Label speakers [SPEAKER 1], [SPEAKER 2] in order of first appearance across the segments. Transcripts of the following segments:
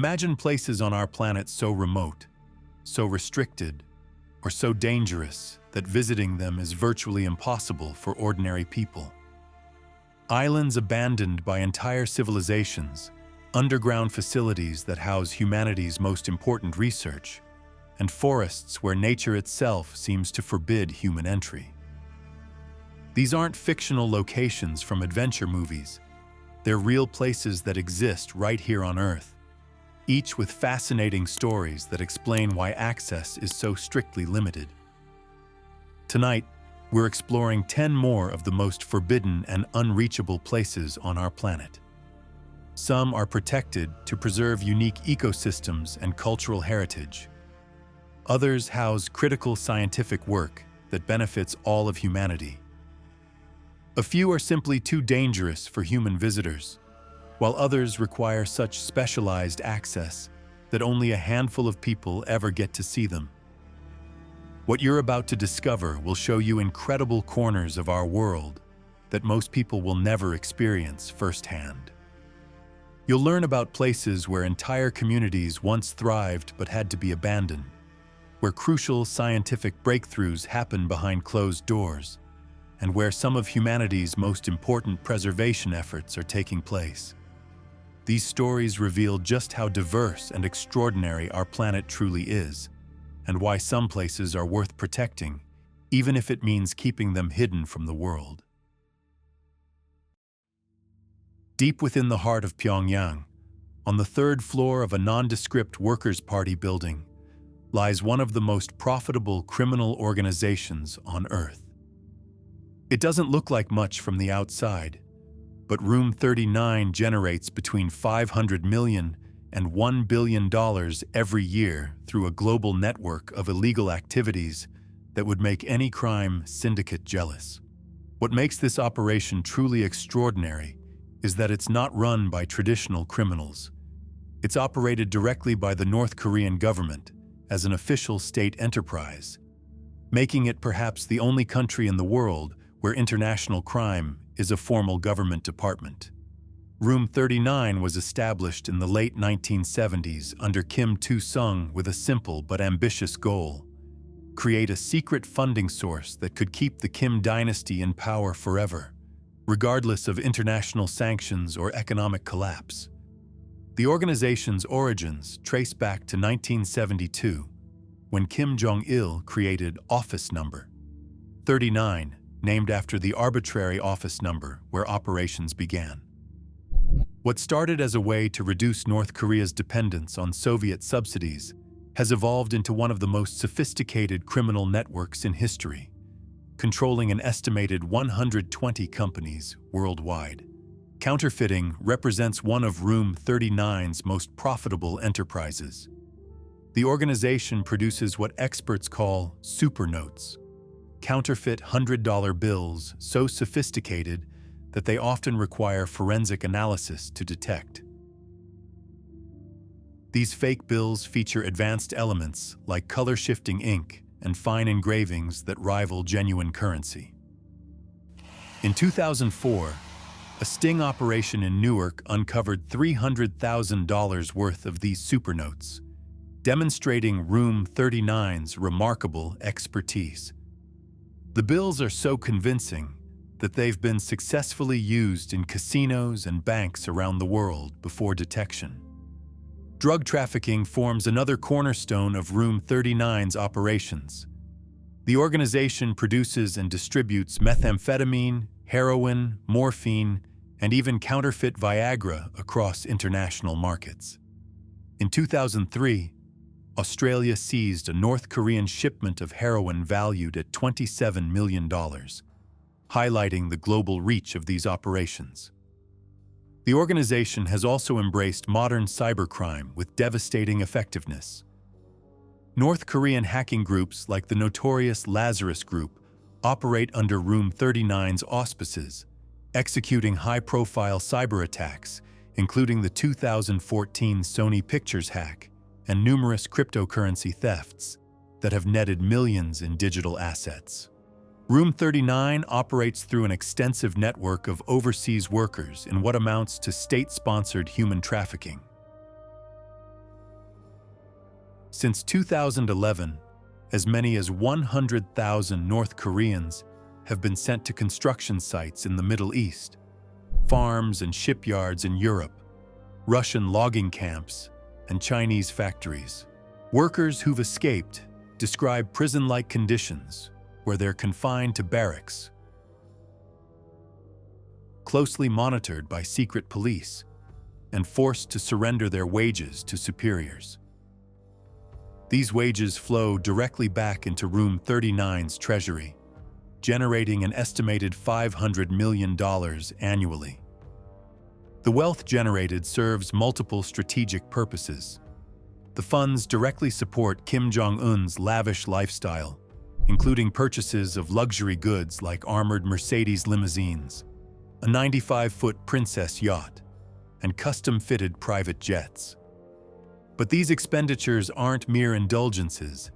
[SPEAKER 1] Imagine places on our planet so remote, so restricted, or so dangerous that visiting them is virtually impossible for ordinary people. Islands abandoned by entire civilizations, underground facilities that house humanity's most important research, and forests where nature itself seems to forbid human entry. These aren't fictional locations from adventure movies. They're real places that exist right here on Earth, each with fascinating stories that explain why access is so strictly limited. Tonight, we're exploring 10 more of the most forbidden and unreachable places on our planet. Some are protected to preserve unique ecosystems and cultural heritage. Others house critical scientific work that benefits all of humanity. A few are simply too dangerous for human visitors, while others require such specialized access that only a handful of people ever get to see them. What you're about to discover will show you incredible corners of our world that most people will never experience firsthand. You'll learn about places where entire communities once thrived but had to be abandoned, where crucial scientific breakthroughs happen behind closed doors, and where some of humanity's most important preservation efforts are taking place. These stories reveal just how diverse and extraordinary our planet truly is, and why some places are worth protecting, even if it means keeping them hidden from the world. Deep within the heart of Pyongyang, on the third floor of a nondescript Workers' Party building, lies one of the most profitable criminal organizations on Earth. It doesn't look like much from the outside, but Room 39 generates between $500 million and $1 billion every year through a global network of illegal activities that would make any crime syndicate jealous. What makes this operation truly extraordinary is that it's not run by traditional criminals. It's operated directly by the North Korean government as an official state enterprise, making it perhaps the only country in the world where international crime is a formal government department. Room 39 was established in the late 1970s under Kim Il-sung with a simple but ambitious goal: create a secret funding source that could keep the Kim dynasty in power forever, regardless of international sanctions or economic collapse. The organization's origins trace back to 1972, when Kim Jong-il created Office Number 39, named after the arbitrary office number where operations began. What started as a way to reduce North Korea's dependence on Soviet subsidies has evolved into one of the most sophisticated criminal networks in history, controlling an estimated 120 companies worldwide. Counterfeiting represents one of Room 39's most profitable enterprises. The organization produces what experts call super notes, counterfeit $100 bills so sophisticated that they often require forensic analysis to detect. These fake bills feature advanced elements like color-shifting ink and fine engravings that rival genuine currency. In 2004, a sting operation in Newark uncovered $300,000 worth of these supernotes, demonstrating Room 39's remarkable expertise. The bills are so convincing that they've been successfully used in casinos and banks around the world before detection. Drug trafficking forms another cornerstone of Room 39's operations. The organization produces and distributes methamphetamine, heroin, morphine, and even counterfeit Viagra across international markets. In 2003, Australia seized a North Korean shipment of heroin valued at $27 million, highlighting the global reach of these operations. The organization has also embraced modern cybercrime with devastating effectiveness. North Korean hacking groups like the notorious Lazarus Group operate under Room 39's auspices, executing high-profile cyber attacks, including the 2014 Sony Pictures hack and numerous cryptocurrency thefts that have netted millions in digital assets. Room 39 operates through an extensive network of overseas workers in what amounts to state-sponsored human trafficking. Since 2011, as many as 100,000 North Koreans have been sent to construction sites in the Middle East, farms and shipyards in Europe, Russian logging camps, and Chinese factories. Workers who've escaped describe prison-like conditions where they're confined to barracks, closely monitored by secret police, and forced to surrender their wages to superiors. These wages flow directly back into Room 39's treasury, generating an estimated $500 million annually. The wealth generated serves multiple strategic purposes. The funds directly support Kim Jong-un's lavish lifestyle, including purchases of luxury goods like armored Mercedes limousines, a 95-foot Princess yacht, and custom-fitted private jets. But these expenditures aren't mere indulgences.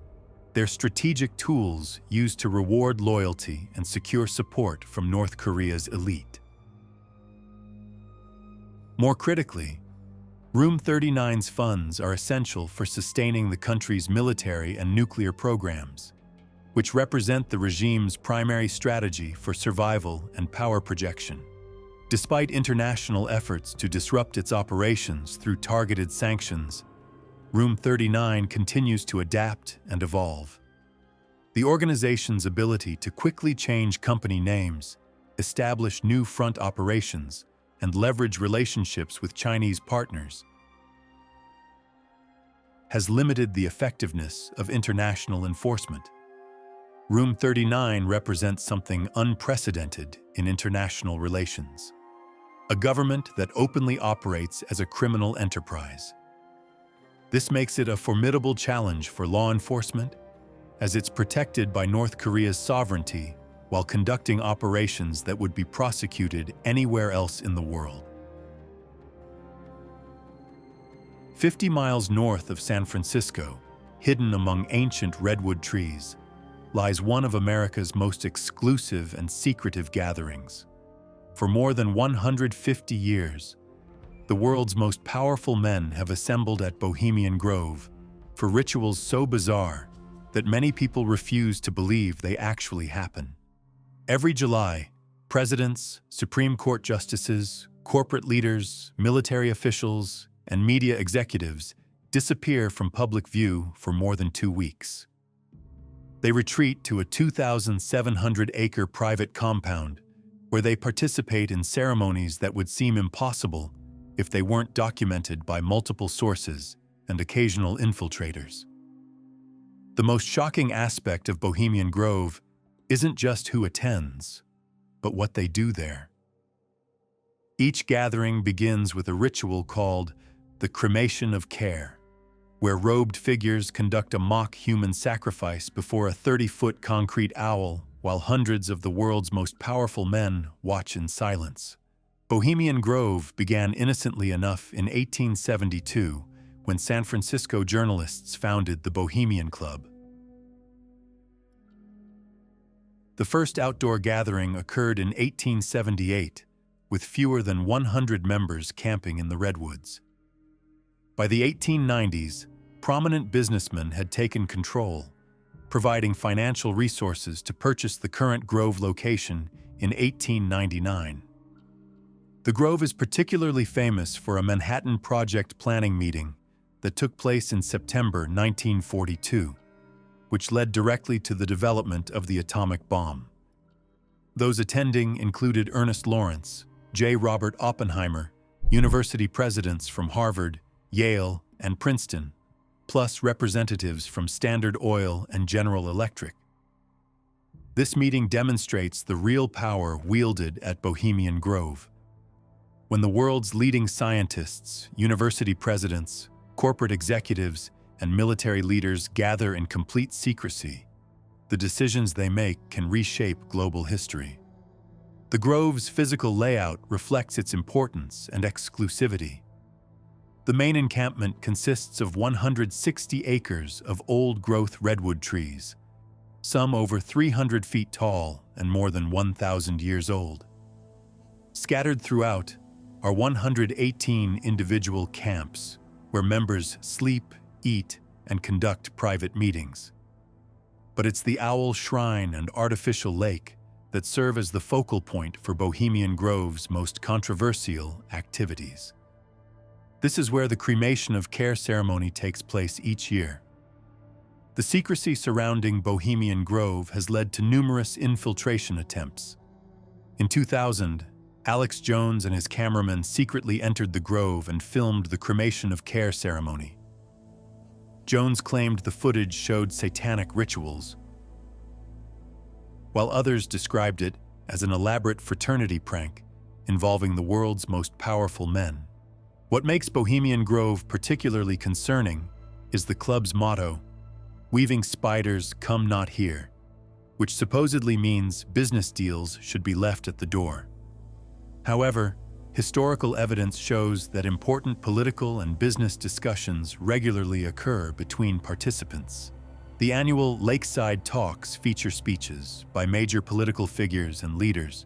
[SPEAKER 1] They're strategic tools used to reward loyalty and secure support from North Korea's elite. More critically, Room 39's funds are essential for sustaining the country's military and nuclear programs, which represent the regime's primary strategy for survival and power projection. Despite international efforts to disrupt its operations through targeted sanctions, Room 39 continues to adapt and evolve. The organization's ability to quickly change company names, establish new front operations, and leverage relationships with Chinese partners has limited the effectiveness of international enforcement. Room 39 represents something unprecedented in international relations: a government that openly operates as a criminal enterprise. This makes it a formidable challenge for law enforcement, as it's protected by North Korea's sovereignty while conducting operations that would be prosecuted anywhere else in the world. 50 miles north of San Francisco, hidden among ancient redwood trees, lies one of America's most exclusive and secretive gatherings. For more than 150 years, the world's most powerful men have assembled at Bohemian Grove for rituals so bizarre that many people refuse to believe they actually happen. Every July, presidents, Supreme Court justices, corporate leaders, military officials, and media executives disappear from public view for more than 2 weeks. They retreat to a 2,700-acre private compound where they participate in ceremonies that would seem impossible if they weren't documented by multiple sources and occasional infiltrators. The most shocking aspect of Bohemian Grove isn't just who attends, but what they do there. Each gathering begins with a ritual called the cremation of care, where robed figures conduct a mock human sacrifice before a 30-foot concrete owl while hundreds of the world's most powerful men watch in silence. Bohemian Grove began innocently enough in 1872 when San Francisco journalists founded the Bohemian Club. The first outdoor gathering occurred in 1878, with fewer than 100 members camping in the redwoods. By the 1890s, prominent businessmen had taken control, providing financial resources to purchase the current Grove location in 1899. The Grove is particularly famous for a Manhattan Project planning meeting that took place in September 1942, which led directly to the development of the atomic bomb. Those attending included Ernest Lawrence, J. Robert Oppenheimer, university presidents from Harvard, Yale, and Princeton, plus representatives from Standard Oil and General Electric. This meeting demonstrates the real power wielded at Bohemian Grove. When the world's leading scientists, university presidents, corporate executives, and military leaders gather in complete secrecy, the decisions they make can reshape global history. The Grove's physical layout reflects its importance and exclusivity. The main encampment consists of 160 acres of old-growth redwood trees, some over 300 feet tall and more than 1,000 years old. Scattered throughout are 118 individual camps where members sleep, eat, and conduct private meetings. But it's the owl shrine and artificial lake that serve as the focal point for Bohemian Grove's most controversial activities. This is where the cremation of care ceremony takes place each year. The secrecy surrounding Bohemian Grove has led to numerous infiltration attempts. In 2000, Alex Jones and his cameraman secretly entered the grove and filmed the cremation of care ceremony. Jones claimed the footage showed satanic rituals, while others described it as an elaborate fraternity prank involving the world's most powerful men. What makes Bohemian Grove particularly concerning is the club's motto, "Weaving spiders, come not here," which supposedly means business deals should be left at the door. However, historical evidence shows that important political and business discussions regularly occur between participants. The annual Lakeside Talks feature speeches by major political figures and leaders,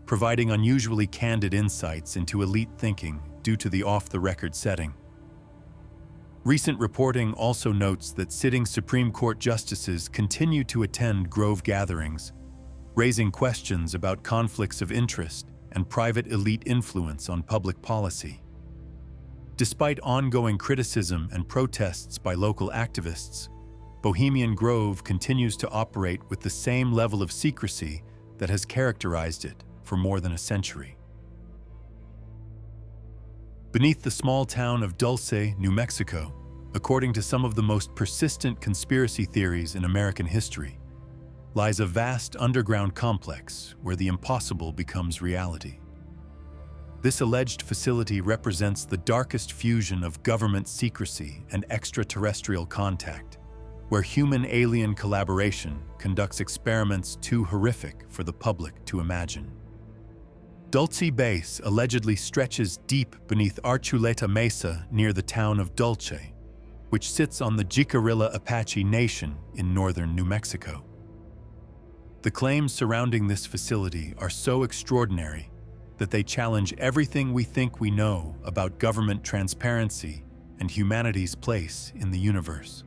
[SPEAKER 1] providing unusually candid insights into elite thinking due to the off-the-record setting. Recent reporting also notes that sitting Supreme Court justices continue to attend Grove gatherings, raising questions about conflicts of interest and private elite influence on public policy. Despite ongoing criticism and protests by local activists, Bohemian Grove continues to operate with the same level of secrecy that has characterized it for more than a century. Beneath the small town of Dulce, New Mexico, according to some of the most persistent conspiracy theories in American history, lies a vast underground complex where the impossible becomes reality. This alleged facility represents the darkest fusion of government secrecy and extraterrestrial contact, where human-alien collaboration conducts experiments too horrific for the public to imagine. Dulce Base allegedly stretches deep beneath Archipelago Mesa near the town of Dulce, which sits on the Jicarilla Apache Nation in northern New Mexico. The claims surrounding this facility are so extraordinary that they challenge everything we think we know about government transparency and humanity's place in the universe.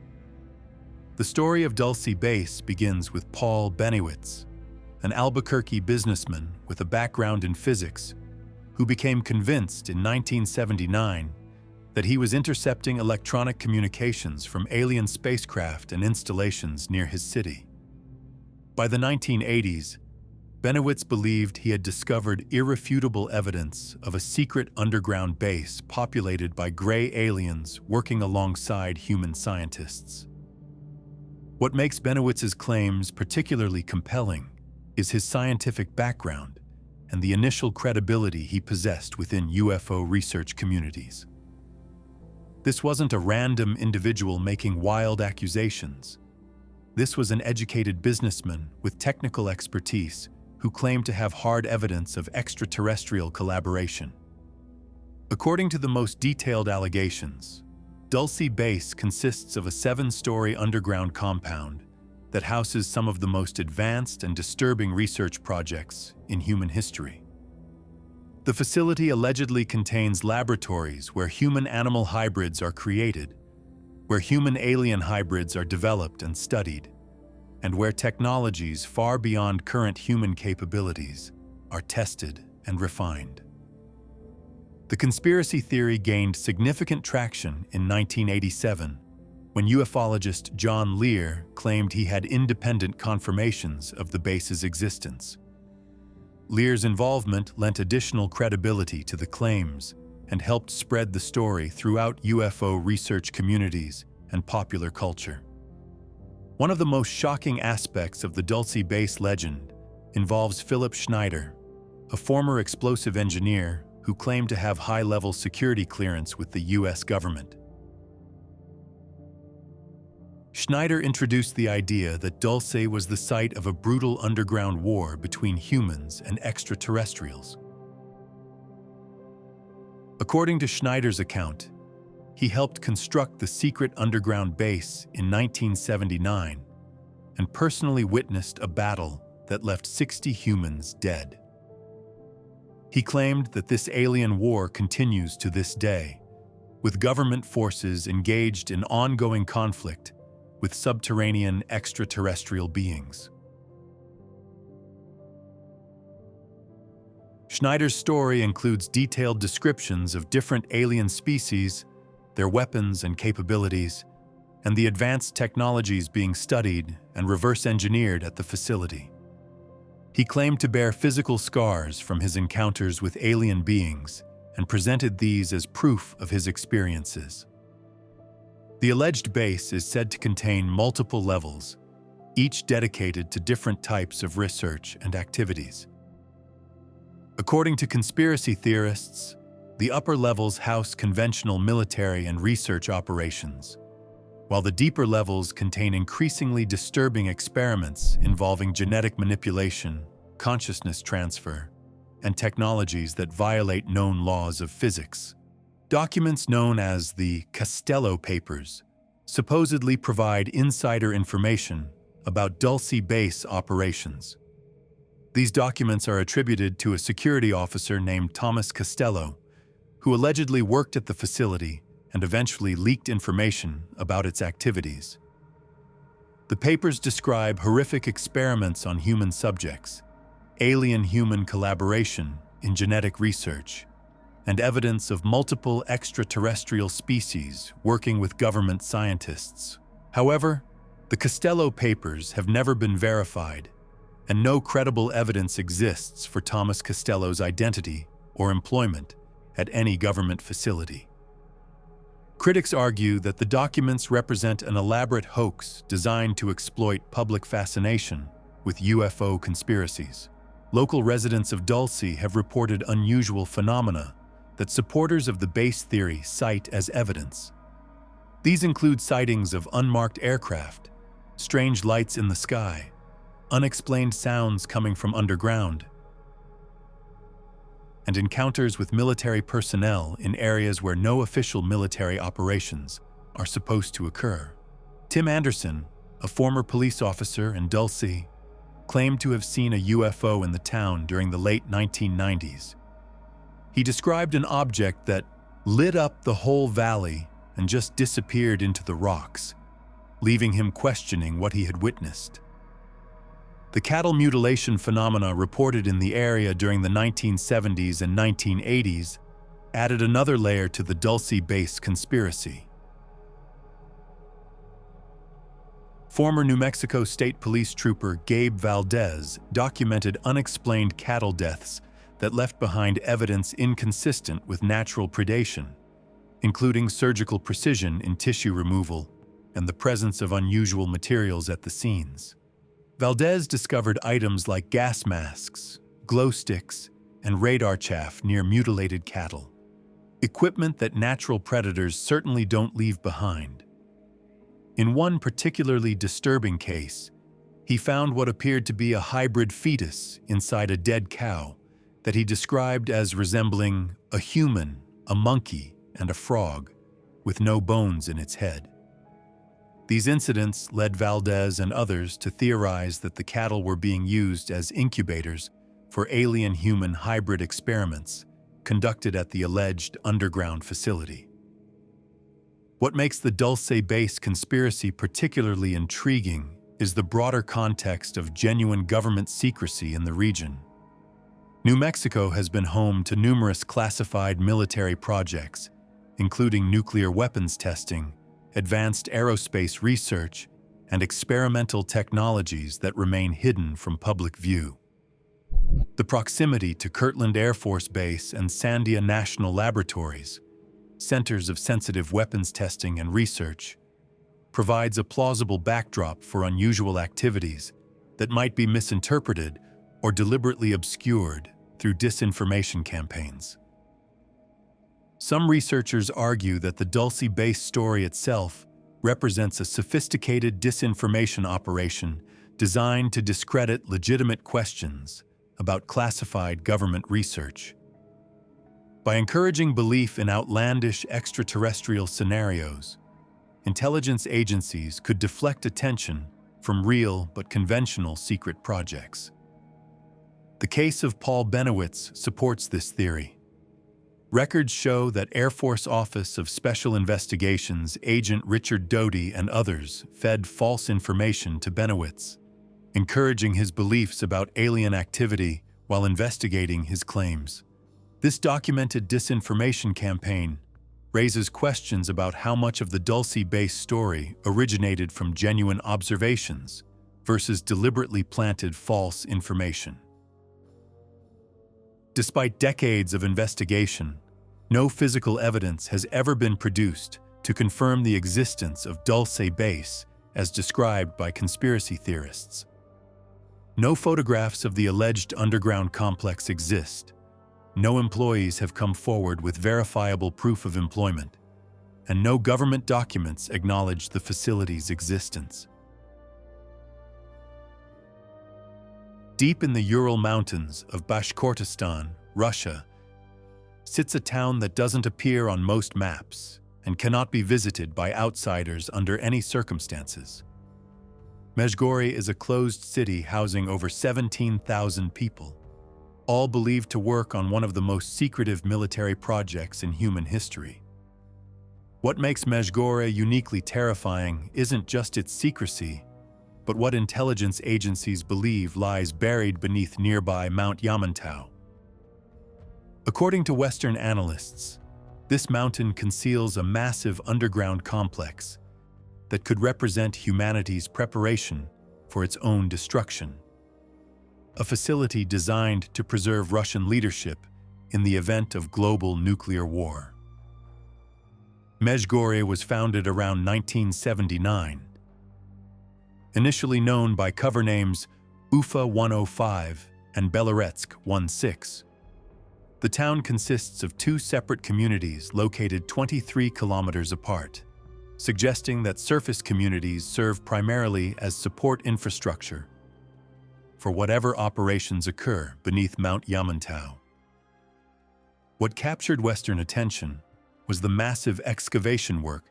[SPEAKER 1] The story of Dulce Base begins with Paul Bennewitz, an Albuquerque businessman with a background in physics, who became convinced in 1979 that he was intercepting electronic communications from alien spacecraft and installations near his city. By the 1980s, Bennewitz believed he had discovered irrefutable evidence of a secret underground base populated by gray aliens working alongside human scientists. What makes Bennewitz's claims particularly compelling is his scientific background and the initial credibility he possessed within UFO research communities. This wasn't a random individual making wild accusations. This was an educated businessman with technical expertise who claimed to have hard evidence of extraterrestrial collaboration. According to the most detailed allegations, Dulce Base consists of a 7-story underground compound that houses some of the most advanced and disturbing research projects in human history. The facility allegedly contains laboratories where human-animal hybrids are created, where human-alien hybrids are developed and studied, and where technologies far beyond current human capabilities are tested and refined. The conspiracy theory gained significant traction in 1987 when ufologist John Lear claimed he had independent confirmations of the base's existence. Lear's involvement lent additional credibility to the claims and helped spread the story throughout UFO research communities and popular culture. One of the most shocking aspects of the Dulce Base legend involves Philip Schneider, a former explosive engineer who claimed to have high-level security clearance with the US government. Schneider introduced the idea that Dulce was the site of a brutal underground war between humans and extraterrestrials. According to Schneider's account, he helped construct the secret underground base in 1979 and personally witnessed a battle that left 60 humans dead. He claimed that this alien war continues to this day, with government forces engaged in ongoing conflict with subterranean extraterrestrial beings. Schneider's story includes detailed descriptions of different alien species, their weapons and capabilities, and the advanced technologies being studied and reverse-engineered at the facility. He claimed to bear physical scars from his encounters with alien beings and presented these as proof of his experiences. The alleged base is said to contain multiple levels, each dedicated to different types of research and activities. According to conspiracy theorists, the upper levels house conventional military and research operations, while the deeper levels contain increasingly disturbing experiments involving genetic manipulation, consciousness transfer, and technologies that violate known laws of physics. Documents known as the Costello Papers supposedly provide insider information about Dulce Base operations. These documents are attributed to a security officer named Thomas Costello, who allegedly worked at the facility and eventually leaked information about its activities. The papers describe horrific experiments on human subjects, alien-human collaboration in genetic research, and evidence of multiple extraterrestrial species working with government scientists. However, the Costello Papers have never been verified, and no credible evidence exists for Thomas Costello's identity or employment at any government facility. Critics argue that the documents represent an elaborate hoax designed to exploit public fascination with UFO conspiracies. Local residents of Dulce have reported unusual phenomena that supporters of the base theory cite as evidence. These include sightings of unmarked aircraft, strange lights in the sky, unexplained sounds coming from underground, and encounters with military personnel in areas where no official military operations are supposed to occur. Tim Anderson, a former police officer in Dulce, claimed to have seen a UFO in the town during the late 1990s. He described an object that lit up the whole valley and just disappeared into the rocks, leaving him questioning what he had witnessed. The cattle mutilation phenomena reported in the area during the 1970s and 1980s added another layer to the Dulce Base conspiracy. Former New Mexico State Police Trooper Gabe Valdez documented unexplained cattle deaths that left behind evidence inconsistent with natural predation, including surgical precision in tissue removal and the presence of unusual materials at the scenes. Valdez discovered items like gas masks, glow sticks, and radar chaff near mutilated cattle, equipment that natural predators certainly don't leave behind. In one particularly disturbing case, he found what appeared to be a hybrid fetus inside a dead cow that he described as resembling a human, a monkey, and a frog, with no bones in its head. These incidents led Valdez and others to theorize that the cattle were being used as incubators for alien-human hybrid experiments conducted at the alleged underground facility. What makes the Dulce Base conspiracy particularly intriguing is the broader context of genuine government secrecy in the region. New Mexico has been home to numerous classified military projects, including nuclear weapons testing, advanced aerospace research, and experimental technologies that remain hidden from public view. The proximity to Kirtland Air Force Base and Sandia National Laboratories, centers of sensitive weapons testing and research, provides a plausible backdrop for unusual activities that might be misinterpreted or deliberately obscured through disinformation campaigns. Some researchers argue that the Dulce Base story itself represents a sophisticated disinformation operation designed to discredit legitimate questions about classified government research. By encouraging belief in outlandish extraterrestrial scenarios, intelligence agencies could deflect attention from real but conventional secret projects. The case of Paul Benowitz supports this theory. Records show that Air Force Office of Special Investigations Agent Richard Doty and others fed false information to Benowitz, encouraging his beliefs about alien activity while investigating his claims. This documented disinformation campaign raises questions about how much of the Dulce Base story originated from genuine observations versus deliberately planted false information. Despite decades of investigation, no physical evidence has ever been produced to confirm the existence of Dulce Base as described by conspiracy theorists. No photographs of the alleged underground complex exist. No employees have come forward with verifiable proof of employment, and no government documents acknowledge the facility's existence. Deep in the Ural Mountains of Bashkortostan, Russia, sits a town that doesn't appear on most maps and cannot be visited by outsiders under any circumstances. Mezhgorye is a closed city housing over 17,000 people, all believed to work on one of the most secretive military projects in human history. What makes Mezhgorye uniquely terrifying isn't just its secrecy, but what intelligence agencies believe lies buried beneath nearby Mount Yamantau. According to Western analysts, this mountain conceals a massive underground complex that could represent humanity's preparation for its own destruction. A facility designed to preserve Russian leadership in the event of global nuclear war. Mezhgorye was founded around 1979. Initially known by cover names Ufa 105 and Beloretsk 16. The town consists of two separate communities located 23 kilometers apart, suggesting that surface communities serve primarily as support infrastructure for whatever operations occur beneath Mount Yamantau. What captured Western attention was the massive excavation work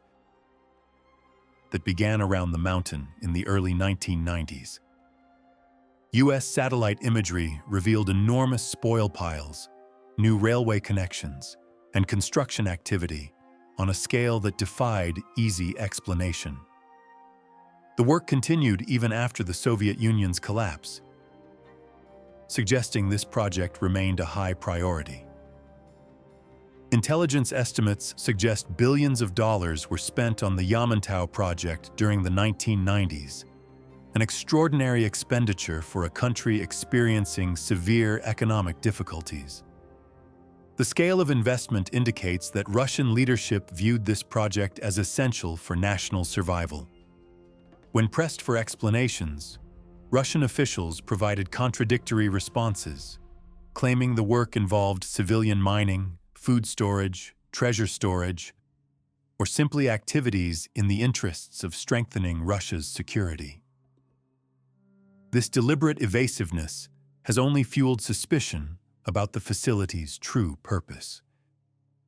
[SPEAKER 1] that began around the mountain in the early 1990s. U.S. satellite imagery revealed enormous spoil piles, new railway connections, and construction activity on a scale that defied easy explanation. The work continued even after the Soviet Union's collapse, suggesting this project remained a high priority. Intelligence estimates suggest billions of dollars were spent on the Yamantau project during the 1990s, an extraordinary expenditure for a country experiencing severe economic difficulties. The scale of investment indicates that Russian leadership viewed this project as essential for national survival. When pressed for explanations, Russian officials provided contradictory responses, claiming the work involved civilian mining, food storage, treasure storage, or simply activities in the interests of strengthening Russia's security. This deliberate evasiveness has only fueled suspicion about the facility's true purpose.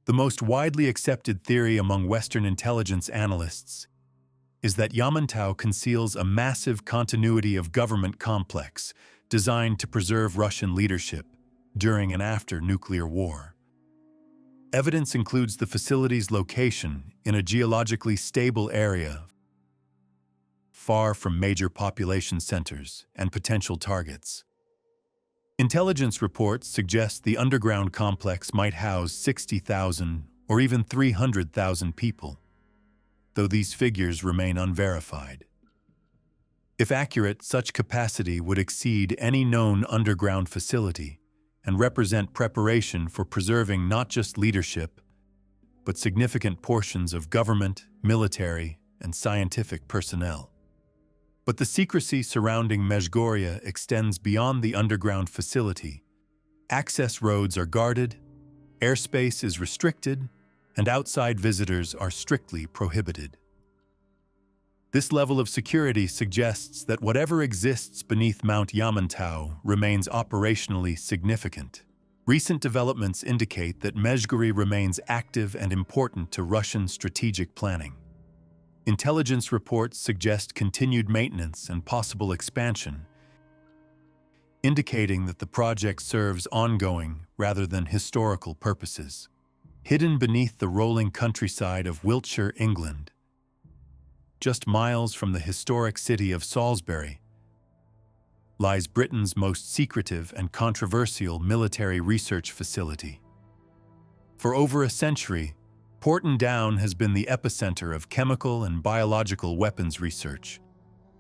[SPEAKER 1] The most widely accepted theory among Western intelligence analysts is that Yamantau conceals a massive continuity of government complex designed to preserve Russian leadership during and after nuclear war. Evidence includes the facility's location in a geologically stable area far from major population centers and potential targets. Intelligence reports suggest the underground complex might house 60,000 or even 300,000 people, though these figures remain unverified. If accurate, such capacity would exceed any known underground facility and represent preparation for preserving not just leadership, but significant portions of government, military, and scientific personnel. But the secrecy surrounding Mezhgorye extends beyond the underground facility. Access roads are guarded, airspace is restricted, and outside visitors are strictly prohibited. This level of security suggests that whatever exists beneath Mount Yamantau remains operationally significant. Recent developments indicate that Mezhgorye remains active and important to Russian strategic planning. Intelligence reports suggest continued maintenance and possible expansion, indicating that the project serves ongoing rather than historical purposes. Hidden beneath the rolling countryside of Wiltshire, England, just miles from the historic city of Salisbury, lies Britain's most secretive and controversial military research facility. For over a century, Porton Down has been the epicenter of chemical and biological weapons research,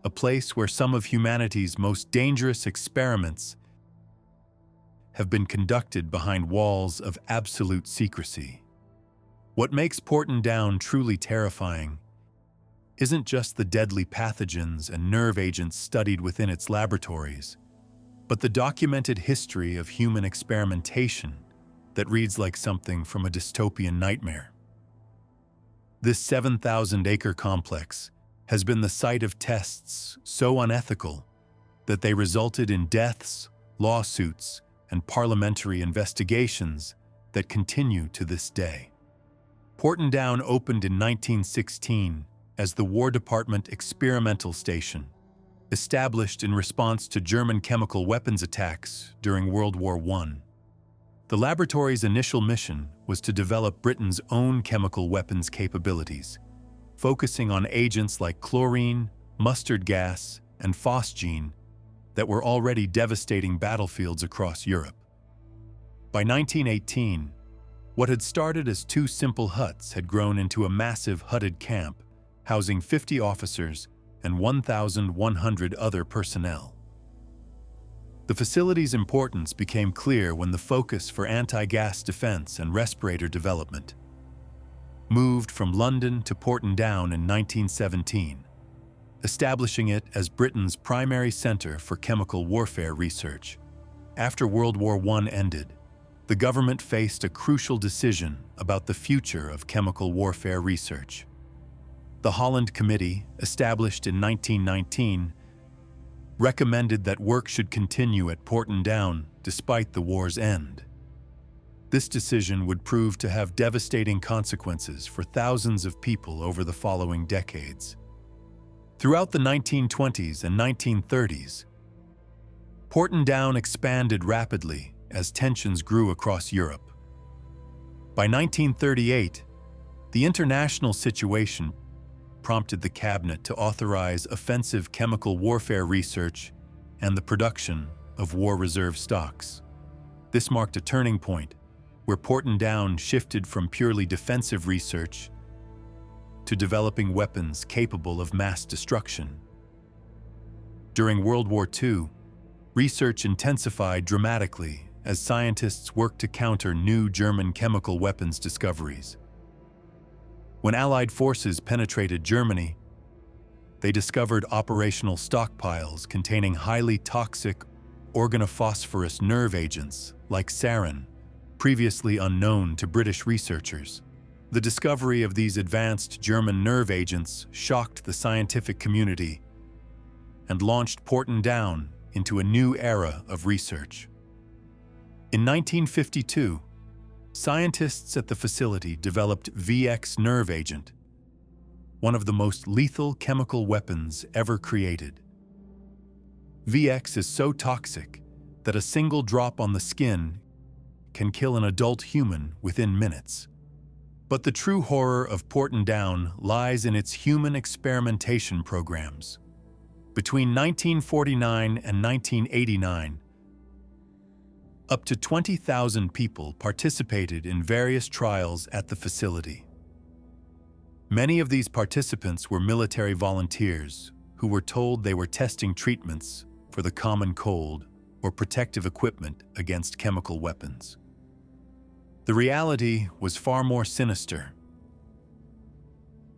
[SPEAKER 1] a place where some of humanity's most dangerous experiments have been conducted behind walls of absolute secrecy. What makes Porton Down truly terrifying isn't just the deadly pathogens and nerve agents studied within its laboratories, but the documented history of human experimentation that reads like something from a dystopian nightmare. This 7,000-acre complex has been the site of tests so unethical that they resulted in deaths, lawsuits, and parliamentary investigations that continue to this day. Porton Down opened in 1916 as the War Department Experimental Station, established in response to German chemical weapons attacks during World War I. The laboratory's initial mission was to develop Britain's own chemical weapons capabilities, focusing on agents like chlorine, mustard gas, and phosgene that were already devastating battlefields across Europe. By 1918, what had started as two simple huts had grown into a massive hutted camp, housing 50 officers and 1,100 other personnel. The facility's importance became clear when the focus for anti-gas defense and respirator development moved from London to Porton Down in 1917, establishing it as Britain's primary center for chemical warfare research. After World War I ended, the government faced a crucial decision about the future of chemical warfare research. The Holland Committee, established in 1919, recommended that work should continue at Porton Down despite the war's end. This decision would prove to have devastating consequences for thousands of people over the following decades. Throughout the 1920s and 1930s, Porton Down expanded rapidly as tensions grew across Europe. By 1938, the international situation prompted the cabinet to authorize offensive chemical warfare research and the production of war reserve stocks. This marked a turning point where Porton Down shifted from purely defensive research to developing weapons capable of mass destruction. During World War II, research intensified dramatically as scientists worked to counter new German chemical weapons discoveries. When Allied forces penetrated Germany, they discovered operational stockpiles containing highly toxic organophosphorus nerve agents like sarin, previously unknown to British researchers. The discovery of these advanced German nerve agents shocked the scientific community and launched Porton Down into a new era of research. In 1952, scientists at the facility developed VX nerve agent, one of the most lethal chemical weapons ever created. VX is so toxic that a single drop on the skin can kill an adult human within minutes. But the true horror of Porton Down lies in its human experimentation programs. Between 1949 and 1989, up to 20,000 people participated in various trials at the facility. Many of these participants were military volunteers who were told they were testing treatments for the common cold or protective equipment against chemical weapons. The reality was far more sinister.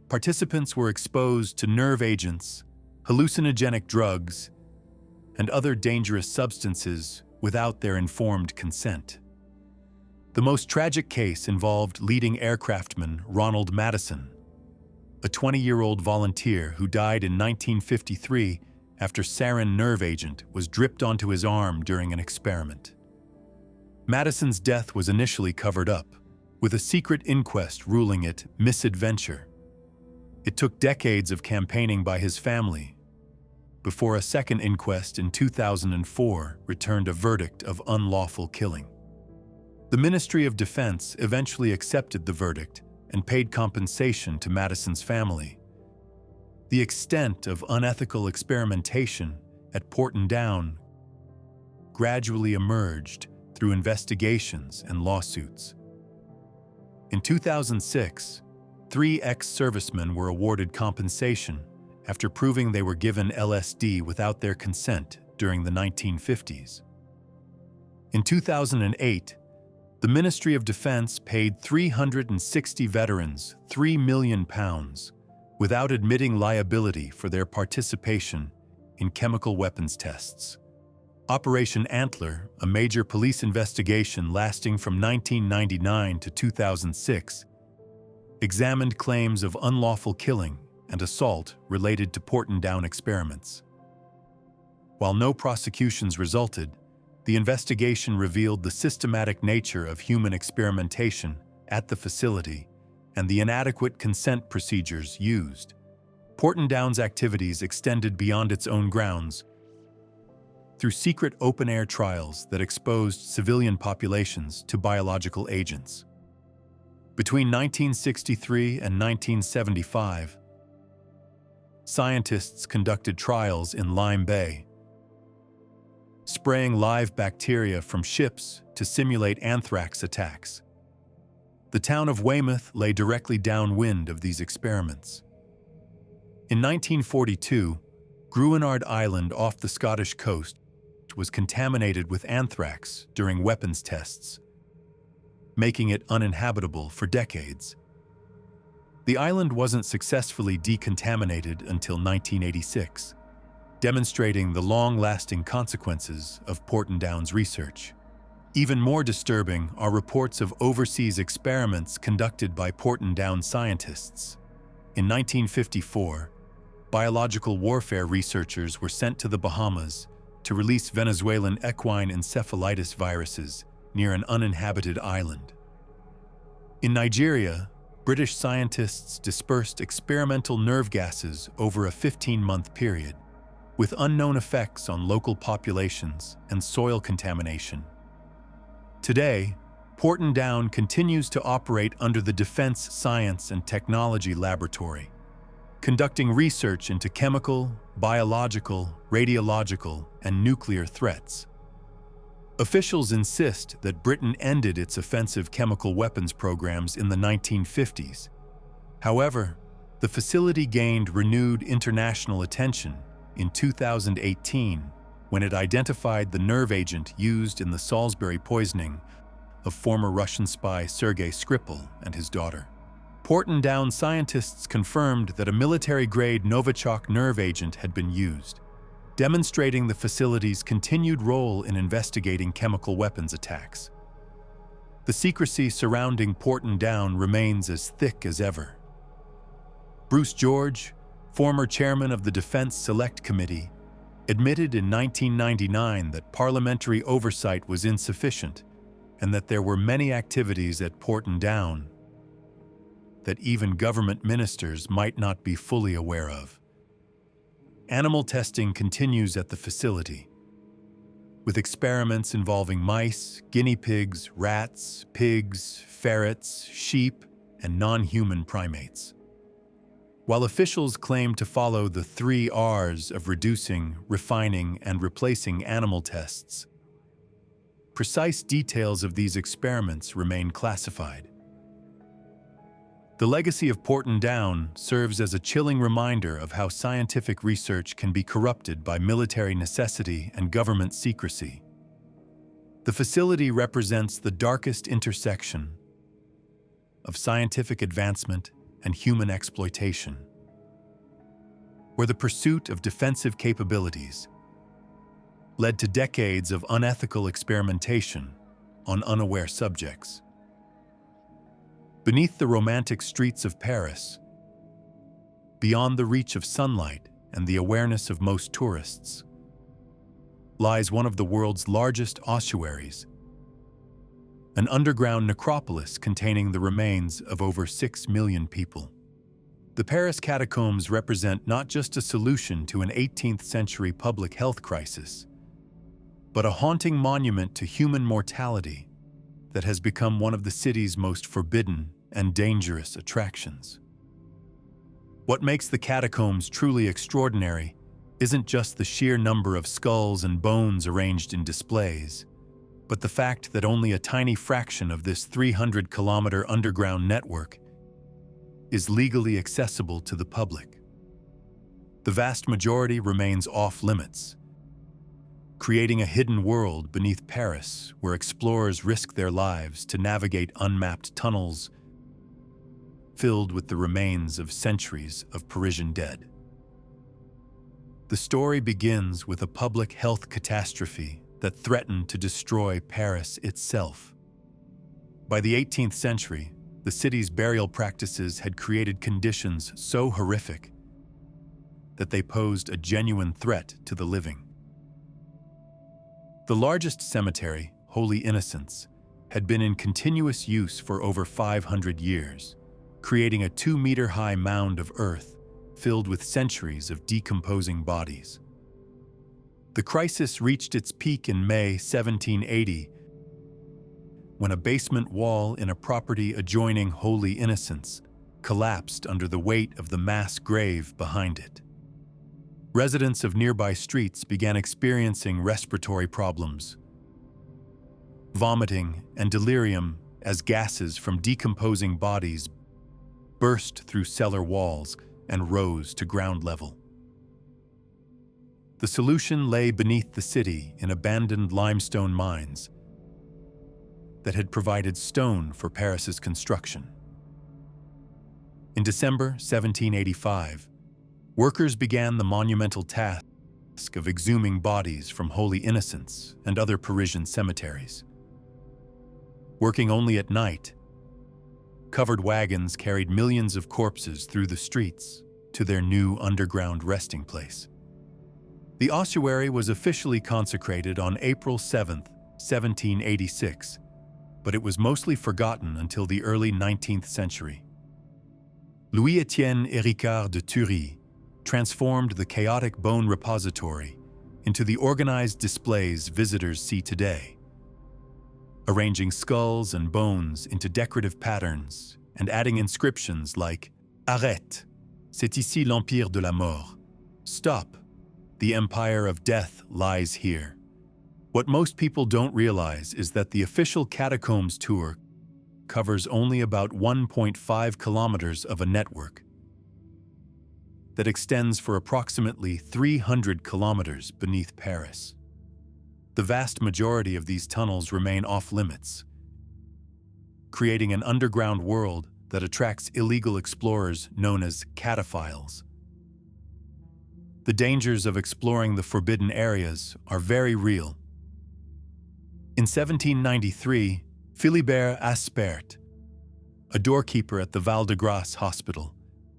[SPEAKER 1] Participants were exposed to nerve agents, hallucinogenic drugs, and other dangerous substances without their informed consent. The most tragic case involved leading aircraftman Ronald Madison, a 20-year-old volunteer who died in 1953 after sarin nerve agent was dripped onto his arm during an experiment. Madison's death was initially covered up, with a secret inquest ruling it misadventure. It took decades of campaigning by his family before a second inquest in 2004 returned a verdict of unlawful killing. The Ministry of Defense eventually accepted the verdict and paid compensation to Madison's family. The extent of unethical experimentation at Porton gradually emerged through investigations and lawsuits. In 2006, 3 ex-servicemen were awarded compensation after proving they were given LSD without their consent during the 1950s. In 2008, the Ministry of Defense paid 360 veterans £3 million without admitting liability for their participation in chemical weapons tests. Operation Antler, a major police investigation lasting from 1999 to 2006, examined claims of unlawful killing and assault related to Porton experiments. While no prosecutions resulted, the investigation revealed the systematic nature of human experimentation at the facility and the inadequate consent procedures used. Porton activities extended beyond its own grounds through secret open-air trials that exposed civilian populations to biological agents. Between 1963 and 1975, scientists conducted trials in Lime Bay, spraying live bacteria from ships to simulate anthrax attacks. The town of Weymouth lay directly downwind of these experiments. In 1942, Gruinard Island off the Scottish coast was contaminated with anthrax during weapons tests, making it uninhabitable for decades. The island wasn't successfully decontaminated until 1986, demonstrating the long-lasting consequences of Porton's research. Even more disturbing are reports of overseas experiments conducted by Porton scientists. In 1954, biological warfare researchers were sent to the Bahamas to release Venezuelan equine encephalitis viruses near an uninhabited island. In Nigeria, British scientists dispersed experimental nerve gases over a 15-month period, with unknown effects on local populations and soil contamination. Today, Porton continues to operate under the Defense Science and Technology Laboratory, conducting research into chemical, biological, radiological, and nuclear threats. Officials insist that Britain ended its offensive chemical weapons programs in the 1950s. However, the facility gained renewed international attention in 2018 when it identified the nerve agent used in the Salisbury poisoning of former Russian spy Sergei Skripal and his daughter. Porton scientists confirmed that a military-grade Novichok nerve agent had been used, demonstrating the facility's continued role in investigating chemical weapons attacks. The secrecy surrounding Porton remains as thick as ever. Bruce George, former chairman of the Defense Select Committee, admitted in 1999 that parliamentary oversight was insufficient and that there were many activities at Porton that even government ministers might not be fully aware of. Animal testing continues at the facility, with experiments involving mice, guinea pigs, rats, pigs, ferrets, sheep, and non-human primates. While officials claim to follow the 3 R's of reducing, refining, and replacing animal tests, precise details of these experiments remain classified. The legacy of Porton serves as a chilling reminder of how scientific research can be corrupted by military necessity and government secrecy. The facility represents the darkest intersection of scientific advancement and human exploitation, where the pursuit of defensive capabilities led to decades of unethical experimentation on unaware subjects. Beneath the romantic streets of Paris, beyond the reach of sunlight and the awareness of most tourists, lies one of the world's largest ossuaries, an underground necropolis containing the remains of over 6 million people. The Paris catacombs represent not just a solution to an 18th-century public health crisis, but a haunting monument to human mortality that has become one of the city's most forbidden and dangerous attractions. What makes the catacombs truly extraordinary isn't just the sheer number of skulls and bones arranged in displays, but the fact that only a tiny fraction of this 300-kilometer underground network is legally accessible to the public. The vast majority remains off-limits, creating a hidden world beneath Paris where explorers risk their lives to navigate unmapped tunnels filled with the remains of centuries of Parisian dead. The story begins with a public health catastrophe that threatened to destroy Paris itself. By the 18th century, the city's burial practices had created conditions so horrific that they posed a genuine threat to the living. The largest cemetery, Holy Innocents, had been in continuous use for over 500 years, creating a 2-meter-high mound of earth filled with centuries of decomposing bodies. The crisis reached its peak in May 1780 when a basement wall in a property adjoining Holy Innocents collapsed under the weight of the mass grave behind it. Residents of nearby streets began experiencing respiratory problems, vomiting, and delirium as gases from decomposing bodies burst through cellar walls and rose to ground level. The solution lay beneath the city in abandoned limestone mines that had provided stone for Paris's construction. In December 1785, workers began the monumental task of exhuming bodies from Holy Innocents and other Parisian cemeteries. Working only at night, covered wagons carried millions of corpses through the streets to their new underground resting place. The ossuary was officially consecrated on April 7, 1786, but it was mostly forgotten until the early 19th century. Louis-Étienne Héricard de Thury transformed the chaotic bone repository into the organized displays visitors see today, arranging skulls and bones into decorative patterns and adding inscriptions like "Arrête, c'est ici l'empire de la mort." Stop, the empire of death lies here. What most people don't realize is that the official Catacombs tour covers only about 1.5 kilometers of a network that extends for approximately 300 kilometers beneath Paris. The vast majority of these tunnels remain off-limits, creating an underground world that attracts illegal explorers known as cataphiles. The dangers of exploring the forbidden areas are very real. In 1793, Philibert Aspert, a doorkeeper at the Val-de-Grâce hospital,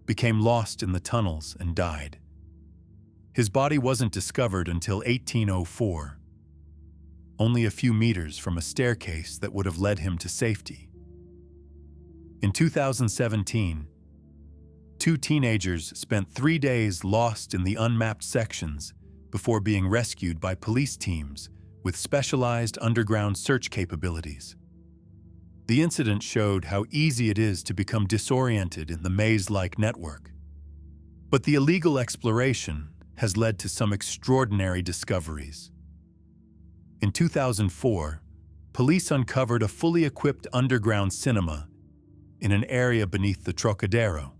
[SPEAKER 1] became lost in the tunnels and died. His body wasn't discovered until 1804, only a few meters from a staircase that would have led him to safety. In 2017, 2 teenagers spent 3 days lost in the unmapped sections before being rescued by police teams with specialized underground search capabilities. The incident showed how easy it is to become disoriented in the maze-like network. But the illegal exploration has led to some extraordinary discoveries. In 2004, police uncovered a fully equipped underground cinema in an area beneath the Trocadero.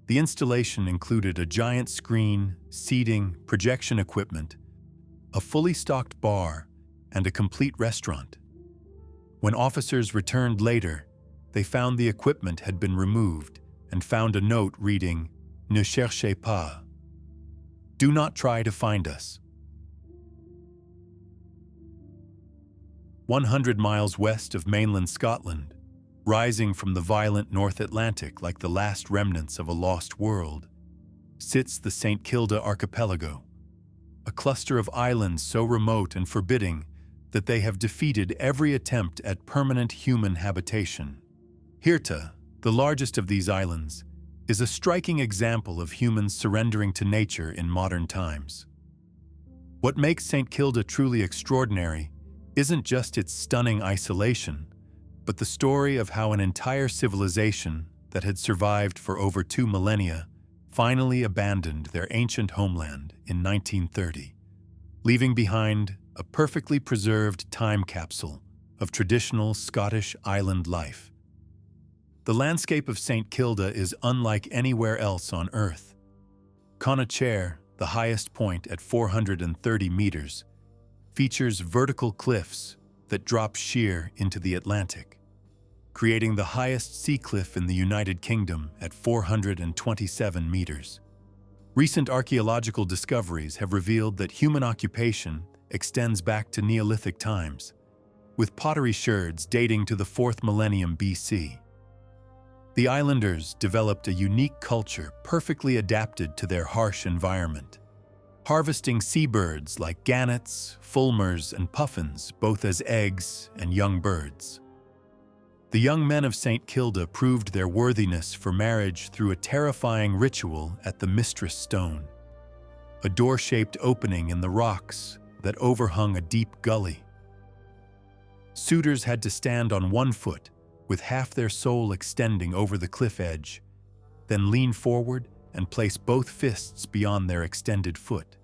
[SPEAKER 1] The installation included a giant screen, seating, projection equipment, a fully stocked bar, and a complete restaurant. When officers returned later, they found the equipment had been removed and found a note reading, "Ne cherchez pas." Do not try to find us. 100 miles west of mainland Scotland, rising from the violent North Atlantic like the last remnants of a lost world, sits the St. Kilda Archipelago, a cluster of islands so remote and forbidding that they have defeated every attempt at permanent human habitation. Hirta, the largest of these islands, is a striking example of humans surrendering to nature in modern times. What makes St. Kilda truly extraordinary isn't just its stunning isolation, but the story of how an entire civilization that had survived for over 2 millennia finally abandoned their ancient homeland in 1930, leaving behind a perfectly preserved time capsule of traditional Scottish island life. The landscape of St. Kilda is unlike anywhere else on Earth. Connechair, the highest point at 430 meters, features vertical cliffs that drop sheer into the Atlantic, creating the highest sea cliff in the United Kingdom at 427 meters. Recent archaeological discoveries have revealed that human occupation extends back to Neolithic times, with pottery sherds dating to the 4th millennium BC. The islanders developed a unique culture perfectly adapted to their harsh environment, harvesting seabirds like gannets, fulmars, and puffins, both as eggs and young birds. The young men of St. Kilda proved their worthiness for marriage through a terrifying ritual at the Mistress Stone, a door-shaped opening in the rocks that overhung a deep gully. Suitors had to stand on one foot, with half their soul extending over the cliff edge, then lean forward and place both fists beyond their extended foot.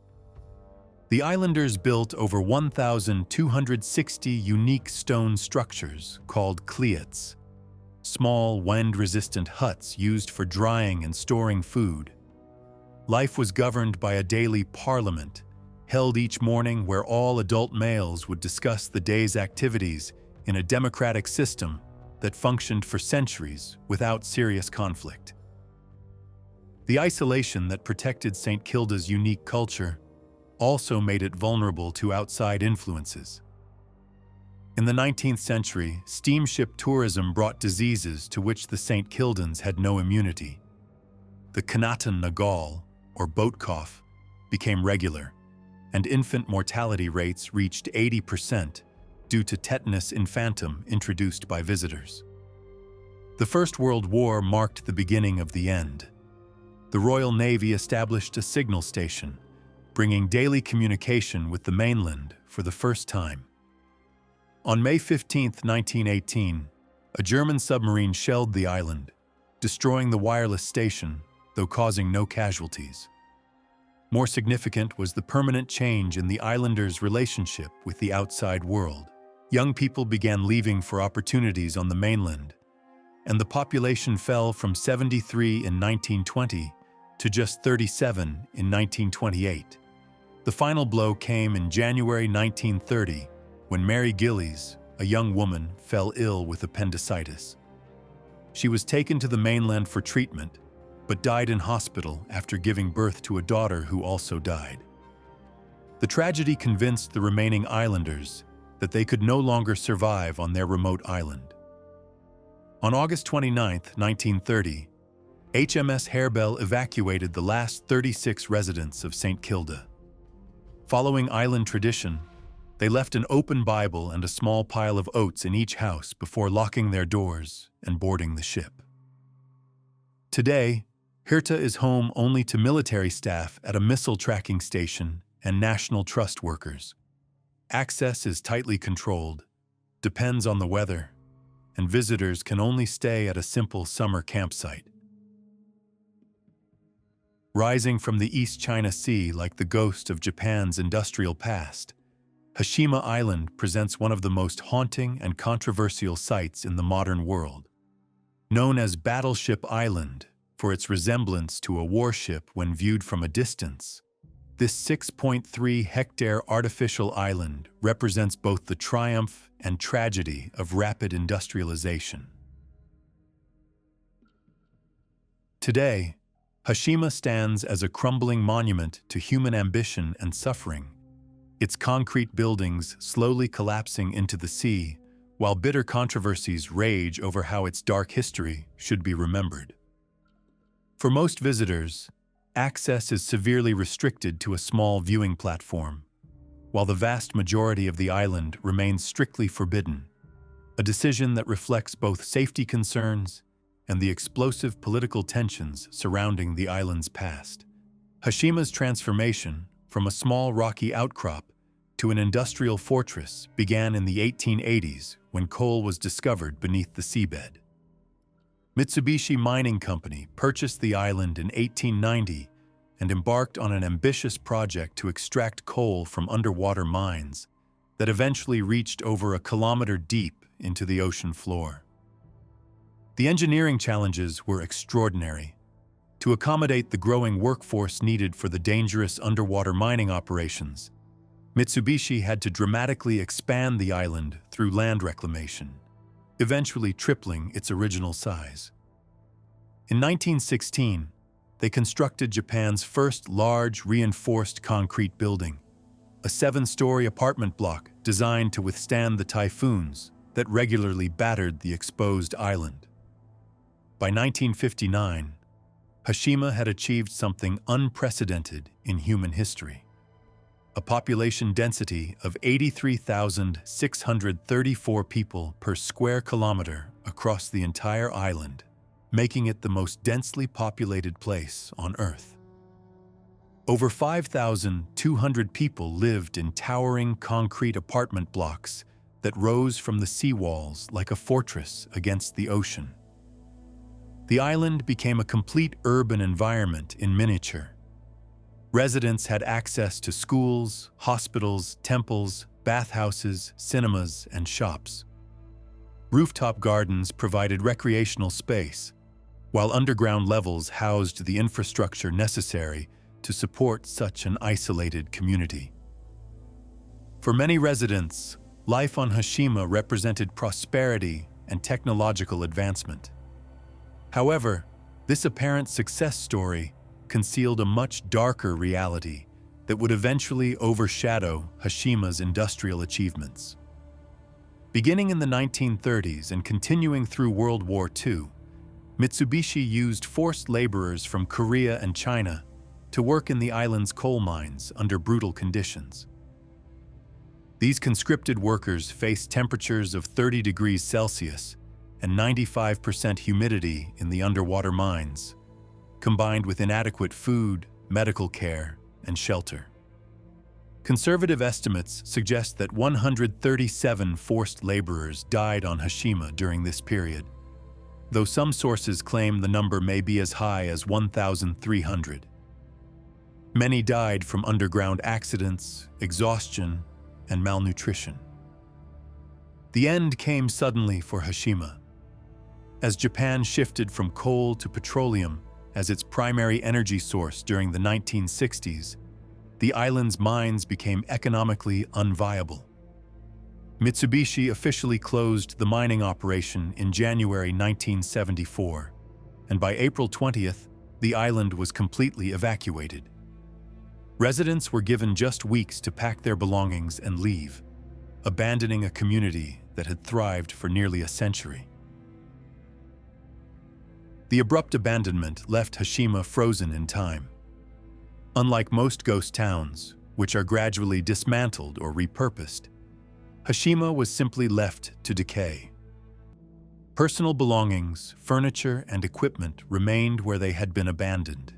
[SPEAKER 1] The islanders built over 1,260 unique stone structures called cleats, small, wind-resistant huts used for drying and storing food. Life was governed by a daily parliament, held each morning where all adult males would discuss the day's activities in a democratic system that functioned for centuries without serious conflict. The isolation that protected St. Kilda's unique culture also made it vulnerable to outside influences. In the 19th century, steamship tourism brought diseases to which the St. Kildans had no immunity. The Canatan Nagal, or boat cough, became regular, and infant mortality rates reached 80%, due to tetanus infantum introduced by visitors. The First World War marked the beginning of the end. The Royal Navy established a signal station, bringing daily communication with the mainland for the first time. On May 15, 1918, a German submarine shelled the island, destroying the wireless station, though causing no casualties. More significant was the permanent change in the islanders' relationship with the outside world. Young people began leaving for opportunities on the mainland, and the population fell from 73 in 1920 to just 37 in 1928. The final blow came in January 1930, when Mary Gillies, a young woman, fell ill with appendicitis. She was taken to the mainland for treatment, but died in hospital after giving birth to a daughter who also died. The tragedy convinced the remaining islanders that they could no longer survive on their remote island. On August 29, 1930, HMS Harebell evacuated the last 36 residents of St. Kilda. Following island tradition, they left an open Bible and a small pile of oats in each house before locking their doors and boarding the ship. Today, Hirta is home only to military staff at a missile tracking station and National Trust workers. Access is tightly controlled, depends on the weather, and visitors can only stay at a simple summer campsite. Rising from the East China Sea like the ghost of Japan's industrial past, Hashima Island presents one of the most haunting and controversial sites in the modern world. Known as Battleship Island for its resemblance to a warship when viewed from a distance, this 6.3-hectare artificial island represents both the triumph and tragedy of rapid industrialization. Today, Hashima stands as a crumbling monument to human ambition and suffering, its concrete buildings slowly collapsing into the sea, while bitter controversies rage over how its dark history should be remembered. For most visitors, access is severely restricted to a small viewing platform, while the vast majority of the island remains strictly forbidden, a decision that reflects both safety concerns and the explosive political tensions surrounding the island's past. Hashima's transformation from a small rocky outcrop to an industrial fortress began in the 1880s when coal was discovered beneath the seabed. Mitsubishi Mining Company purchased the island in 1890 and embarked on an ambitious project to extract coal from underwater mines that eventually reached over a kilometer deep into the ocean floor. The engineering challenges were extraordinary. To accommodate the growing workforce needed for the dangerous underwater mining operations, Mitsubishi had to dramatically expand the island through land reclamation, eventually tripling its original size. In 1916, they constructed Japan's first large reinforced concrete building, a 7-story apartment block designed to withstand the typhoons that regularly battered the exposed island. By 1959, Hashima had achieved something unprecedented in human history: a population density of 83,634 people per square kilometer across the entire island, making it the most densely populated place on Earth. Over 5,200 people lived in towering concrete apartment blocks that rose from the seawalls like a fortress against the ocean. The island became a complete urban environment in miniature. Residents had access to schools, hospitals, temples, bathhouses, cinemas, and shops. Rooftop gardens provided recreational space, while underground levels housed the infrastructure necessary to support such an isolated community. For many residents, life on Hashima represented prosperity and technological advancement. However, this apparent success story concealed a much darker reality that would eventually overshadow Hashima's industrial achievements. Beginning in the 1930s and continuing through World War II, Mitsubishi used forced laborers from Korea and China to work in the island's coal mines under brutal conditions. These conscripted workers faced temperatures of 30 degrees Celsius and 95% humidity in the underwater mines, combined with inadequate food, medical care, and shelter. Conservative estimates suggest that 137 forced laborers died on Hashima during this period, though some sources claim the number may be as high as 1,300. Many died from underground accidents, exhaustion, and malnutrition. The end came suddenly for Hashima. As Japan shifted from coal to petroleum as its primary energy source during the 1960s, the island's mines became economically unviable. Mitsubishi officially closed the mining operation in January 1974, and by April 20th, the island was completely evacuated. Residents were given just weeks to pack their belongings and leave, abandoning a community that had thrived for nearly a century. The abrupt abandonment left Hashima frozen in time. Unlike most ghost towns, which are gradually dismantled or repurposed, Hashima was simply left to decay. Personal belongings, furniture, and equipment remained where they had been abandoned,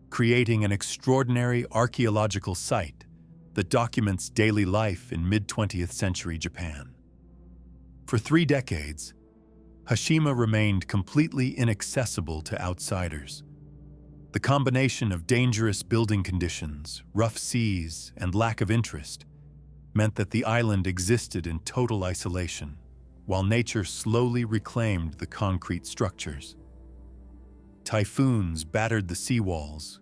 [SPEAKER 1] creating an extraordinary archaeological site that documents daily life in mid-20th century Japan. For 3 decades, Hashima remained completely inaccessible to outsiders. The combination of dangerous building conditions, rough seas, and lack of interest meant that the island existed in total isolation, while nature slowly reclaimed the concrete structures. Typhoons battered the seawalls,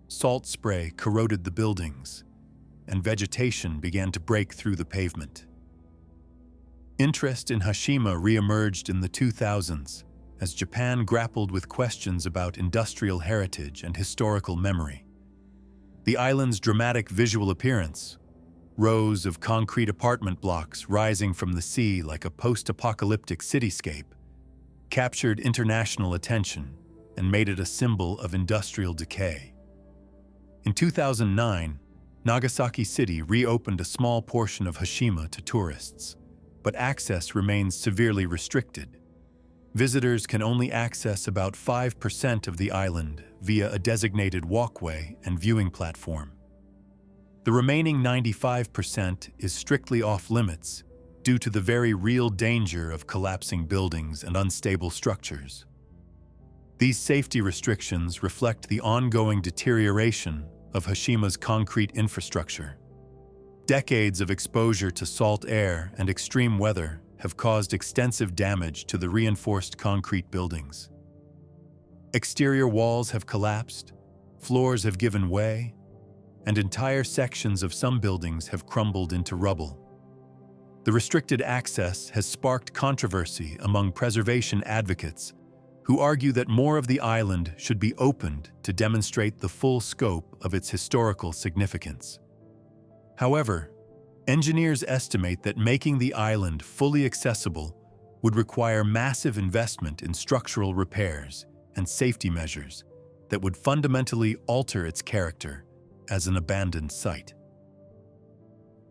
[SPEAKER 1] salt spray corroded the buildings, and vegetation began to break through the pavement. Interest in Hashima re-emerged in the 2000s as Japan grappled with questions about industrial heritage and historical memory. The island's dramatic visual appearance, rows of concrete apartment blocks rising from the sea like a post-apocalyptic cityscape, captured international attention and made it a symbol of industrial decay. In 2009, Nagasaki City reopened a small portion of Hashima to tourists, but access remains severely restricted. Visitors can only access about 5% of the island via a designated walkway and viewing platform. The remaining 95% is strictly off-limits due to the very real danger of collapsing buildings and unstable structures. These safety restrictions reflect the ongoing deterioration of Hashima's concrete infrastructure. Decades of exposure to salt air and extreme weather have caused extensive damage to the reinforced concrete buildings. Exterior walls have collapsed, floors have given way, and entire sections of some buildings have crumbled into rubble. The restricted access has sparked controversy among preservation advocates who argue that more of the island should be opened to demonstrate the full scope of its historical significance. However, engineers estimate that making the island fully accessible would require massive investment in structural repairs and safety measures that would fundamentally alter its character as an abandoned site.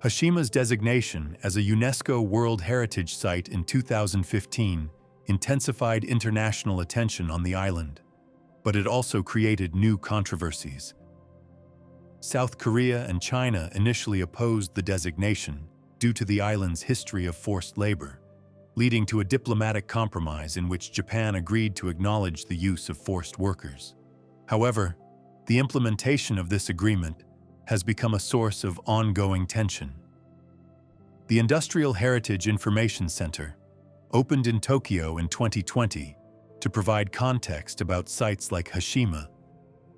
[SPEAKER 1] Hashima's designation as a UNESCO World Heritage Site in 2015 intensified international attention on the island, but it also created new controversies. South Korea and China initially opposed the designation due to the island's history of forced labor, leading to a diplomatic compromise in which Japan agreed to acknowledge the use of forced workers. However, the implementation of this agreement has become a source of ongoing tension. The Industrial Heritage Information Center, opened in Tokyo in 2020 to provide context about sites like Hashima,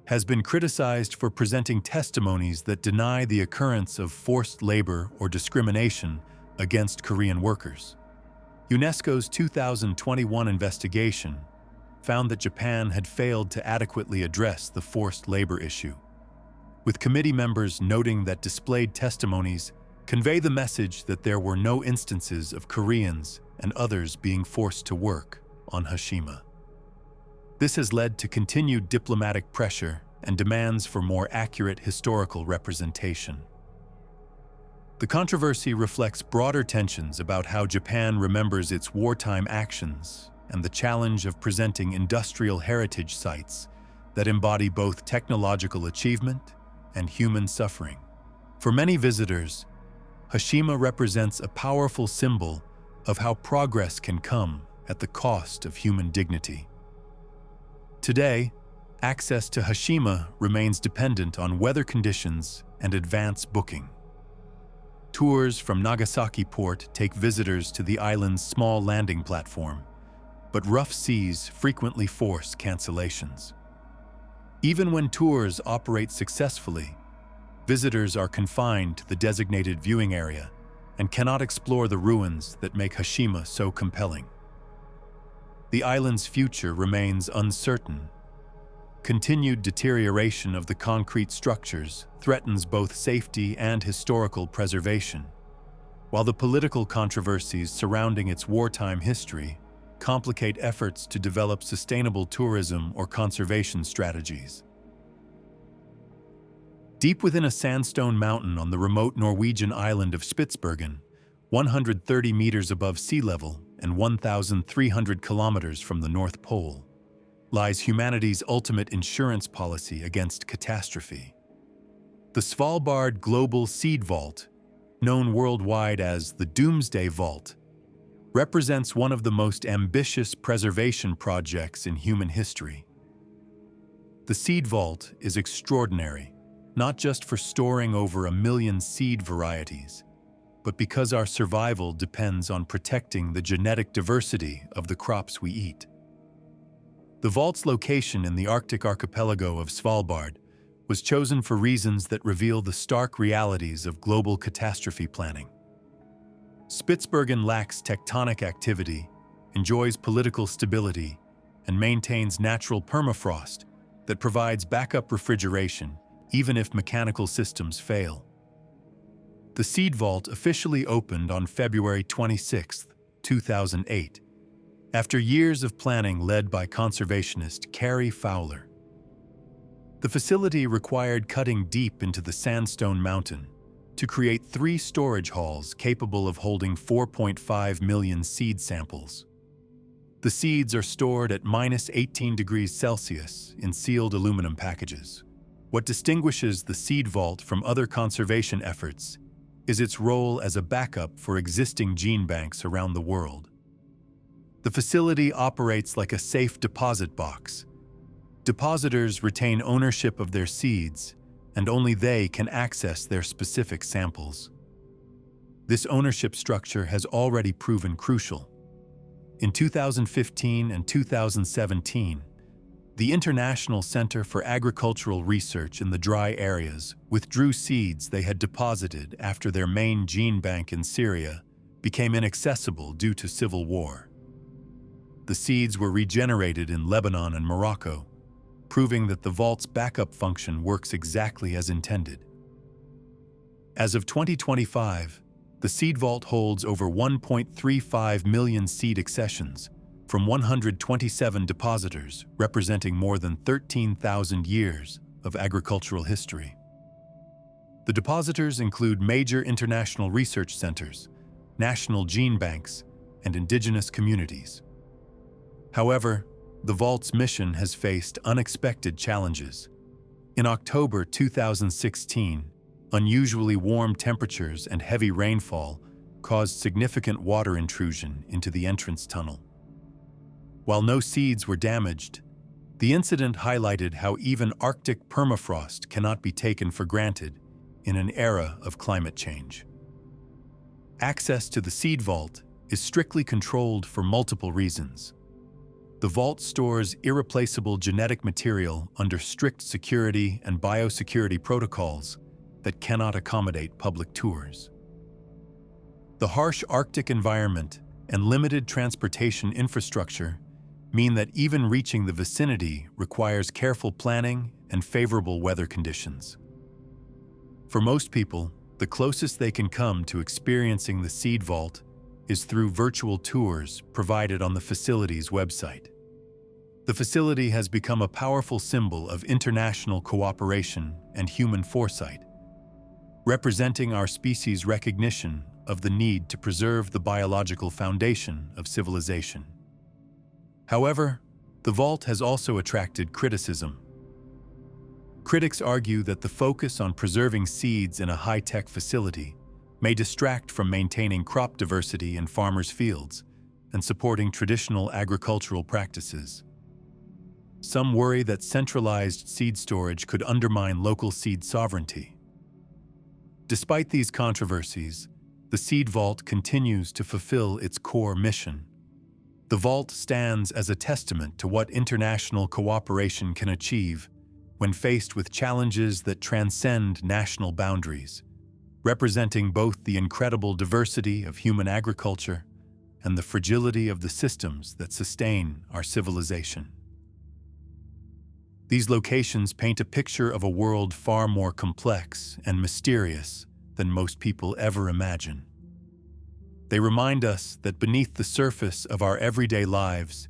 [SPEAKER 1] has been criticized for presenting testimonies that deny the occurrence of forced labor or discrimination against Korean workers. UNESCO's 2021 investigation found that Japan had failed to adequately address the forced labor issue, with committee members noting that displayed testimonies convey the message that there were no instances of Koreans and others being forced to work on Hashima. This has led to continued diplomatic pressure and demands for more accurate historical representation. The controversy reflects broader tensions about how Japan remembers its wartime actions and the challenge of presenting industrial heritage sites that embody both technological achievement and human suffering. For many visitors, Hashima represents a powerful symbol of how progress can come at the cost of human dignity. Today, access to Hashima remains dependent on weather conditions and advance booking. Tours from Nagasaki port take visitors to the island's small landing platform, but rough seas frequently force cancellations. Even when tours operate successfully, visitors are confined to the designated viewing area and cannot explore the ruins that make Hashima so compelling. The island's future remains uncertain. Continued deterioration of the concrete structures threatens both safety and historical preservation, while the political controversies surrounding its wartime history complicate efforts to develop sustainable tourism or conservation strategies. Deep within a sandstone mountain on the remote Norwegian island of Spitsbergen, 130 meters above sea level and 1,300 kilometers from the North Pole, lies humanity's ultimate insurance policy against catastrophe. The Svalbard Global Seed Vault, known worldwide as the Doomsday Vault, represents one of the most ambitious preservation projects in human history. The Seed Vault is extraordinary, not just for storing over 1 million seed varieties, but because our survival depends on protecting the genetic diversity of the crops we eat. The vault's location in the Arctic archipelago of Svalbard was chosen for reasons that reveal the stark realities of global catastrophe planning. Spitsbergen lacks tectonic activity, enjoys political stability, and maintains natural permafrost that provides backup refrigeration even if mechanical systems fail. The Seed Vault officially opened on February 26, 2008, after years of planning led by conservationist Carrie Fowler. The facility required cutting deep into the sandstone mountain to create 3 storage halls capable of holding 4.5 million seed samples. The seeds are stored at -18 degrees Celsius in sealed aluminum packages. What distinguishes the Seed Vault from other conservation efforts is its role as a backup for existing gene banks around the world. The facility operates like a safe deposit box. Depositors retain ownership of their seeds, and only they can access their specific samples. This ownership structure has already proven crucial. In 2015 and 2017, the International Center for Agricultural Research in the dry areas withdrew seeds they had deposited after their main gene bank in Syria became inaccessible due to civil war. The seeds were regenerated in Lebanon and Morocco, proving that the vault's backup function works exactly as intended. As of 2025, the Seed Vault holds over 1.35 million seed accessions from 127 depositors, representing more than 13,000 years of agricultural history. The depositors include major international research centers, national gene banks, and indigenous communities. However, the Vault's mission has faced unexpected challenges. In October 2016, unusually warm temperatures and heavy rainfall caused significant water intrusion into the entrance tunnel. While no seeds were damaged, the incident highlighted how even Arctic permafrost cannot be taken for granted in an era of climate change. Access to the Seed Vault is strictly controlled for multiple reasons. The vault stores irreplaceable genetic material under strict security and biosecurity protocols that cannot accommodate public tours. The harsh Arctic environment and limited transportation infrastructure mean that even reaching the vicinity requires careful planning and favorable weather conditions. For most people, the closest they can come to experiencing the Seed Vault is through virtual tours provided on the facility's website. The facility has become a powerful symbol of international cooperation and human foresight, representing our species' recognition of the need to preserve the biological foundation of civilization. However, the vault has also attracted criticism. Critics argue that the focus on preserving seeds in a high-tech facility may distract from maintaining crop diversity in farmers' fields and supporting traditional agricultural practices. Some worry that centralized seed storage could undermine local seed sovereignty. Despite these controversies, the Seed Vault continues to fulfill its core mission. The vault stands as a testament to what international cooperation can achieve when faced with challenges that transcend national boundaries, representing both the incredible diversity of human agriculture and the fragility of the systems that sustain our civilization. These locations paint a picture of a world far more complex and mysterious than most people ever imagine. They remind us that beneath the surface of our everyday lives,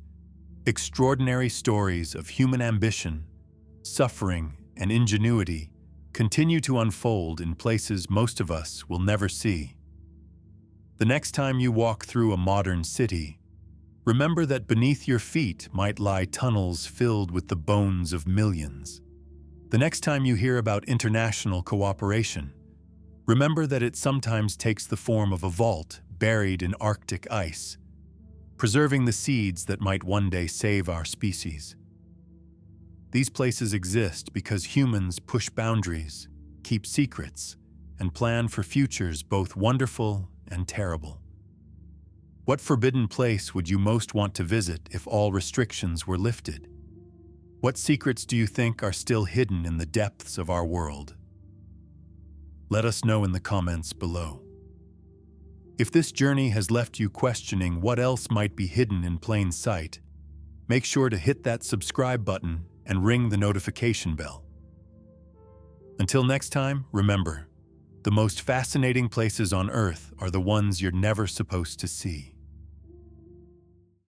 [SPEAKER 1] extraordinary stories of human ambition, suffering, and ingenuity continue to unfold in places most of us will never see. The next time you walk through a modern city, remember that beneath your feet might lie tunnels filled with the bones of millions. The next time you hear about international cooperation, remember that it sometimes takes the form of a vault buried in Arctic ice, preserving the seeds that might one day save our species. These places exist because humans push boundaries, keep secrets, and plan for futures both wonderful and terrible. What forbidden place would you most want to visit if all restrictions were lifted? What secrets do you think are still hidden in the depths of our world? Let us know in the comments below. If this journey has left you questioning what else might be hidden in plain sight, make sure to hit that subscribe button and ring the notification bell. Until next time, remember, the most fascinating places on Earth are the ones you're never supposed to see.